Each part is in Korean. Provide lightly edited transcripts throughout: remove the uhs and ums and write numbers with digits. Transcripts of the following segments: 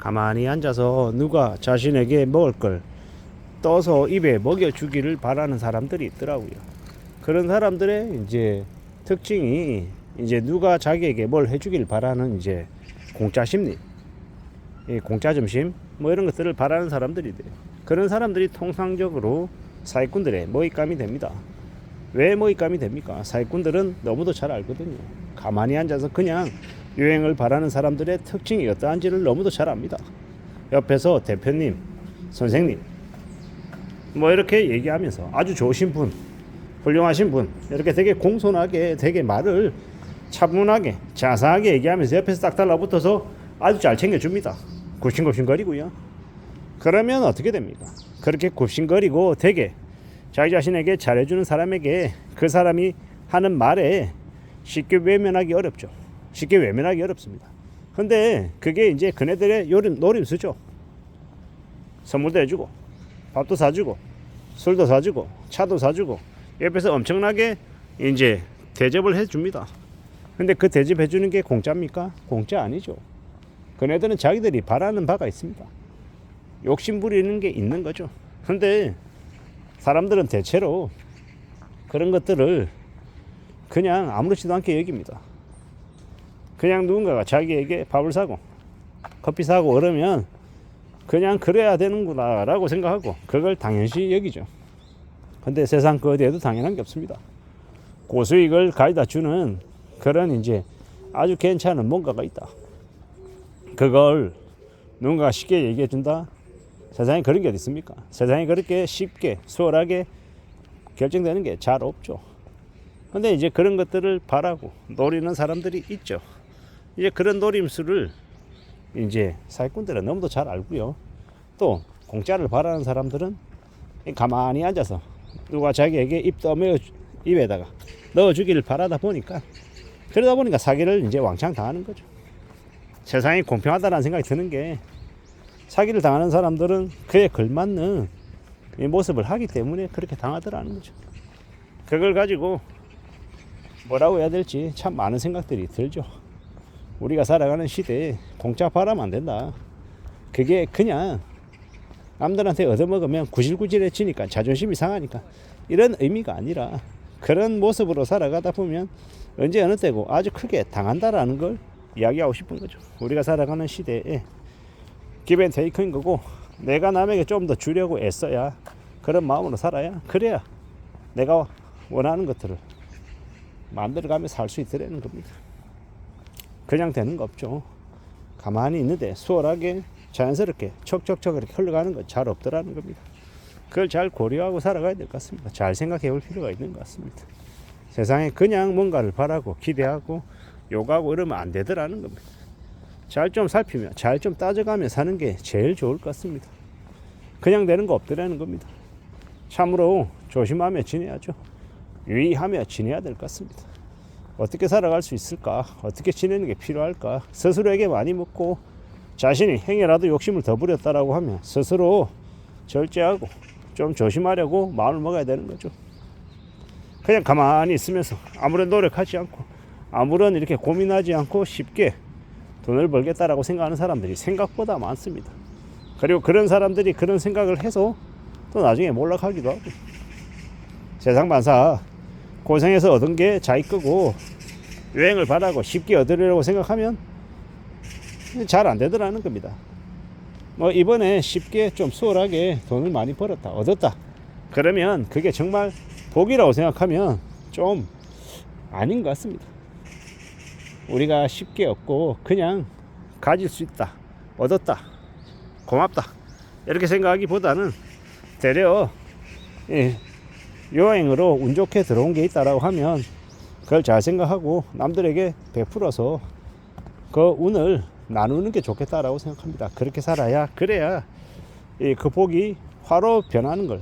가만히 앉아서 누가 자신에게 먹을 걸 떠서 입에 먹여주기를 바라는 사람들이 있더라고요. 그런 사람들의 이제 특징이 이제 누가 자기에게 뭘 해주길 바라는 이제 공짜 심리, 공짜 점심 뭐 이런 것들을 바라는 사람들이 돼요. 그런 사람들이 통상적으로 사기꾼들의 먹잇감이 됩니다. 왜 먹잇감이 됩니까? 사기꾼들은 너무도 잘 알거든요. 가만히 앉아서 그냥 유행을 바라는 사람들의 특징이 어떠한지를 너무도 잘 압니다. 옆에서 대표님, 선생님 뭐 이렇게 얘기하면서 아주 좋으신 분, 훌륭하신 분 이렇게 되게 공손하게 되게 말을 차분하게 자상하게 얘기하면서 옆에서 딱 달라붙어서 아주 잘 챙겨줍니다. 굽신굽신거리고요. 그러면 어떻게 됩니까? 그렇게 굽신거리고 되게 자기 자신에게 잘해주는 사람에게 그 사람이 하는 말에 쉽게 외면하기 어렵죠. 쉽게 외면하기 어렵습니다. 근데 그게 이제 그네들의 노림수죠. 선물도 해주고 밥도 사주고 술도 사주고 차도 사주고 옆에서 엄청나게 이제 대접을 해줍니다. 근데 그 대접해주는 게 공짜입니까? 공짜 아니죠. 그네들은 자기들이 바라는 바가 있습니다. 욕심 부리는 게 있는 거죠. 근데 사람들은 대체로 그런 것들을 그냥 아무렇지도 않게 여깁니다. 그냥 누군가가 자기에게 밥을 사고 커피 사고 그러면 그냥 그래야 되는구나 라고 생각하고 그걸 당연시 여기죠. 근데 세상 그 어디에도 당연한 게 없습니다. 고수익을 가져다 주는 그런 이제 아주 괜찮은 뭔가가 있다. 그걸 누군가가 쉽게 얘기해 준다. 세상에 그런 게 어디 있습니까? 세상에 그렇게 쉽게 수월하게 결정되는 게 잘 없죠. 근데 이제 그런 것들을 바라고 노리는 사람들이 있죠. 이제 그런 노림수를 이제 사기꾼들은 너무도 잘 알고요. 또 공짜를 바라는 사람들은 가만히 앉아서 누가 자기에게 입에다가 넣어주기를 바라다 보니까 그러다 보니까 사기를 이제 왕창 당하는 거죠. 세상이 공평하다는 생각이 드는 게 사기를 당하는 사람들은 그에 걸맞는 이 모습을 하기 때문에 그렇게 당하더라는 거죠. 그걸 가지고 뭐라고 해야 될지 참 많은 생각들이 들죠. 우리가 살아가는 시대에 공짜 바라면 안 된다. 그게 그냥 남들한테 얻어먹으면 구질구질해지니까 자존심이 상하니까 이런 의미가 아니라 그런 모습으로 살아가다 보면 언제 어느 때고 아주 크게 당한다라는 걸 이야기하고 싶은 거죠. 우리가 살아가는 시대에 기브앤테이크인 거고 내가 남에게 좀 더 주려고 애써야 그런 마음으로 살아야 그래야 내가 원하는 것들을 만들어가며 살 수 있더라는 겁니다. 그냥 되는 거 없죠. 가만히 있는데 수월하게 자연스럽게 척척척 이렇게 흘러가는 건 잘 없더라는 겁니다. 그걸 잘 고려하고 살아가야 될 것 같습니다. 잘 생각해 볼 필요가 있는 것 같습니다. 세상에 그냥 뭔가를 바라고 기대하고 요구하고 이러면 안 되더라는 겁니다. 잘 좀 살피며 잘 좀 따져가며 사는 게 제일 좋을 것 같습니다. 그냥 되는 거 없더라는 겁니다. 참으로 조심하며 지내야죠. 유의하며 지내야 될 것 같습니다. 어떻게 살아갈 수 있을까? 어떻게 지내는 게 필요할까? 스스로에게 많이 묻고 자신이 행여라도 욕심을 더 부렸다라고 하면 스스로 절제하고 좀 조심하려고 마음을 먹어야 되는 거죠. 그냥 가만히 있으면서 아무런 노력하지 않고 아무런 이렇게 고민하지 않고 쉽게 돈을 벌겠다라고 생각하는 사람들이 생각보다 많습니다. 그리고 그런 사람들이 그런 생각을 해서 또 나중에 몰락하기도 하고 세상 만사 고생해서 얻은 게 자기 거고 유행을 바라고 쉽게 얻으려고 생각하면 잘 안 되더라는 겁니다. 뭐 이번에 쉽게 좀 수월하게 돈을 많이 벌었다 얻었다 그러면 그게 정말 복이라고 생각하면 좀 아닌 것 같습니다. 우리가 쉽게 얻고 그냥 가질 수 있다 얻었다 고맙다 이렇게 생각하기보다는 되려 여행으로 운 좋게 들어온 게 있다라고 하면 그걸 잘 생각하고 남들에게 베풀어서 그 운을 나누는 게 좋겠다라고 생각합니다. 그렇게 살아야 그래야 그 복이 화로 변하는 걸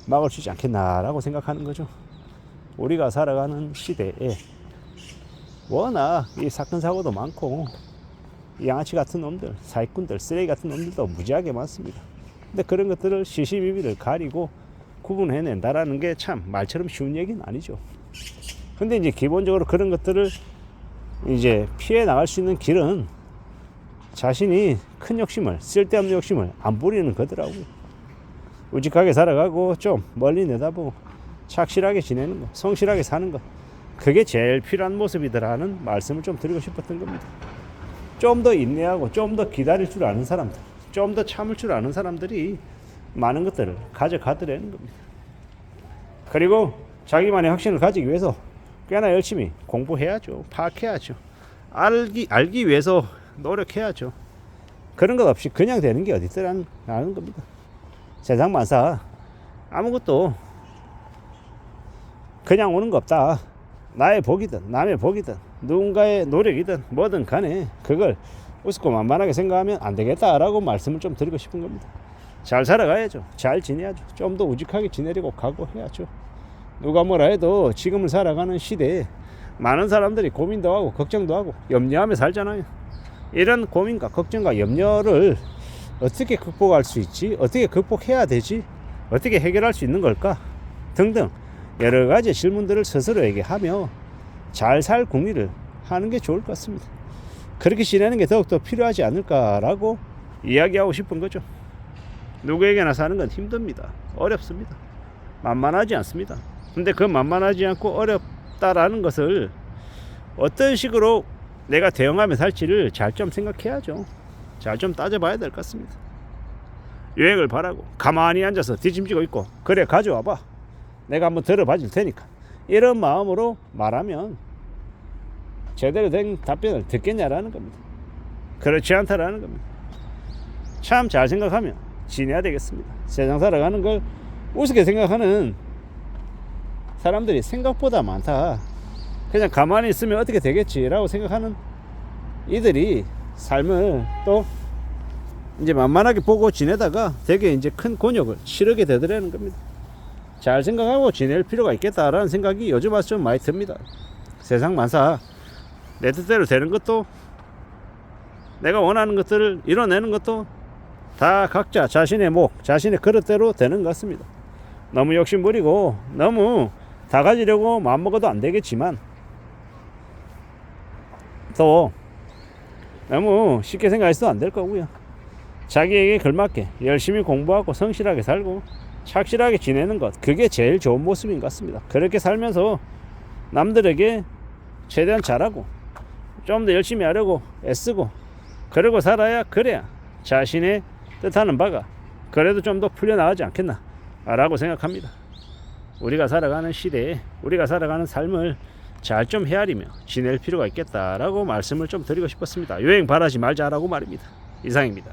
막을 수 있지 않겠나라고 생각하는 거죠. 우리가 살아가는 시대에 워낙 이 사건 사고도 많고 이 양아치 같은 놈들, 사기꾼들, 쓰레기 같은 놈들도 무지하게 많습니다. 근데 그런 것들을 시시비비를 가리고 구분해낸다라는 게 참 말처럼 쉬운 얘기는 아니죠. 근데 이제 기본적으로 그런 것들을 이제 피해 나갈 수 있는 길은 자신이 큰 욕심을, 쓸데없는 욕심을 안 부리는 거더라고요. 우직하게 살아가고 좀 멀리 내다보고 착실하게 지내는 거, 성실하게 사는 거, 그게 제일 필요한 모습이더라는 말씀을 좀 드리고 싶었던 겁니다. 좀 더 인내하고 좀 더 기다릴 줄 아는 사람들, 좀 더 참을 줄 아는 사람들이 많은 것들을 가져가더라는 겁니다. 그리고 자기만의 확신을 가지기 위해서 꽤나 열심히 공부해야죠. 파악해야죠. 알기 위해서 노력해야죠. 그런 것 없이 그냥 되는 게 어디 있더라는 겁니다. 세상 만사 아무것도 그냥 오는 거 없다. 나의 복이든 남의 복이든 누군가의 노력이든 뭐든 간에 그걸 우습고 만만하게 생각하면 안 되겠다라고 말씀을 좀 드리고 싶은 겁니다. 잘 살아가야죠. 잘 지내야죠. 좀 더 우직하게 지내려고 각오해야죠. 누가 뭐라 해도 지금을 살아가는 시대에 많은 사람들이 고민도 하고 걱정도 하고 염려하며 살잖아요. 이런 고민과 걱정과 염려를 어떻게 극복할 수 있지? 어떻게 극복해야 되지? 어떻게 해결할 수 있는 걸까? 등등 여러 가지 질문들을 스스로에게 하며 잘 살 궁리를 하는 게 좋을 것 같습니다. 그렇게 지내는 게 더욱더 필요하지 않을까라고 이야기하고 싶은 거죠. 누구에게나 사는 건 힘듭니다. 어렵습니다. 만만하지 않습니다. 근데 그 만만하지 않고 어렵다라는 것을 어떤 식으로 내가 대응하며 살지를 잘 좀 생각해야죠. 잘 좀 따져봐야 될 것 같습니다. 유행을 바라고 가만히 앉아서 뒤짐지고 있고 그래 가져와봐. 내가 한번 들어봐 줄 테니까. 이런 마음으로 말하면 제대로 된 답변을 듣겠냐라는 겁니다. 그렇지 않다라는 겁니다. 참 잘 생각하면 지내야 되겠습니다. 세상 살아가는 걸 우습게 생각하는 사람들이 생각보다 많다. 그냥 가만히 있으면 어떻게 되겠지라고 생각하는 이들이 삶을 또 이제 만만하게 보고 지내다가 되게 이제 큰 곤욕을 치르게 되더라는 겁니다. 잘 생각하고 지낼 필요가 있겠다라는 생각이 요즘 와서 좀 많이 듭니다. 세상 만사 내 뜻대로 되는 것도 내가 원하는 것들을 이뤄내는 것도 다 각자 자신의 목, 자신의 그릇대로 되는 것 같습니다. 너무 욕심부리고 너무 다 가지려고 마음먹어도 안 되겠지만 또 너무 쉽게 생각해서도 안 될 거고요. 자기에게 걸맞게 열심히 공부하고 성실하게 살고 착실하게 지내는 것, 그게 제일 좋은 모습인 것 같습니다. 그렇게 살면서 남들에게 최대한 잘하고 좀 더 열심히 하려고 애쓰고 그러고 살아야 그래야 자신의 뜻하는 바가 그래도 좀 더 풀려나가지 않겠나 라고 생각합니다. 우리가 살아가는 시대에 우리가 살아가는 삶을 잘 좀 헤아리며 지낼 필요가 있겠다라고 말씀을 좀 드리고 싶었습니다. 유행 바라지 말자라고 말입니다. 이상입니다.